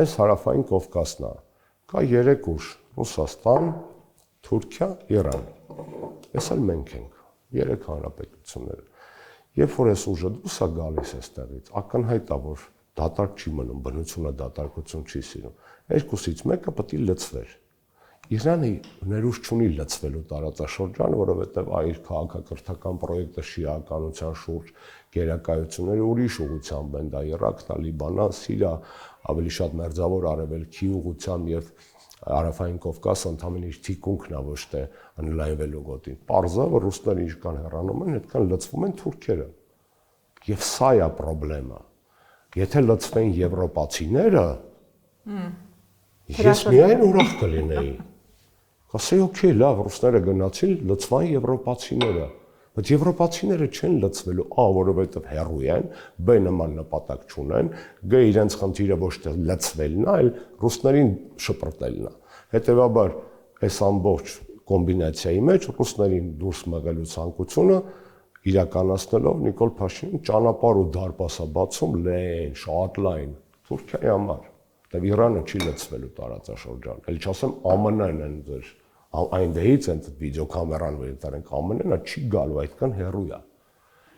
Այս հարավային Կովկասն է, կա 3 ուժ՝ Ռուսաստան, Թուրքիա, Իրան։ Այս էլ մենք ենք, 3 հանրապետությունները։ Երբ որ այս ուժը դուրս է գալիս այստեղից, ակնհայտ է, որ դատարկ չի մնում, բնությունը դատարկություն չի սիրում։ Երկուսից մեկը պետք է լծվեր։ Իրանը ներուժ չունի լծվելու տարածաշրջանը, որովհետև այլ քաղաքակրթական պրոյեկտը շիականության շուրջ գերակայությունները ուրիշ ուղղությամբ են, դա Իրաքն, Լիբանան, Սիրիա, ավելի շատ մերձավոր արևելքի ուղղությամբ եւ Հարավային Կովկասը ընդհանրապես իր թիկունքն է, ոչ թե ընդլայնվելու գոտին։ Պարզա, որ ռուսները ինչքան հեռանում են, այդքան լծվում են թուրքերը։ Եվ սա է խնդրեմը։ Եթե լծվեն եվրոպացիները, ես միայն ուրախ կլինեի։ Ասեի, օքեյ, լավ, ռուսները գնացին, լծվան եվրոպացիները։ Բայց եվրոպացիները չեն լծվելու, ա, որովհետև հեռու են, բ, նման նպատակ չունեն, գ, իրենց խնդիրը ոչ թե լծվելն է, այլ ռուսներին շպրտելն է։ Հետևաբար, այս ամբողջ կոմբինացիայի մեջ ռուսներին դուրս մղելու ցանկությունը իրականացնելով Նիկոլ Փաշինյանը ճանապարհ ու դարպաս է բացում լեն, շատ լայն Թուրքիայի համար։ Դե Իրանը չի լծվելու տարածաշրջան։ Էլ չասեմ ԱՄՆ-ն են ձեր այնտեղից են վիդեոկամերան վեր տարենք ԱՄՆ-ն չի գալու այդքան հեռու է։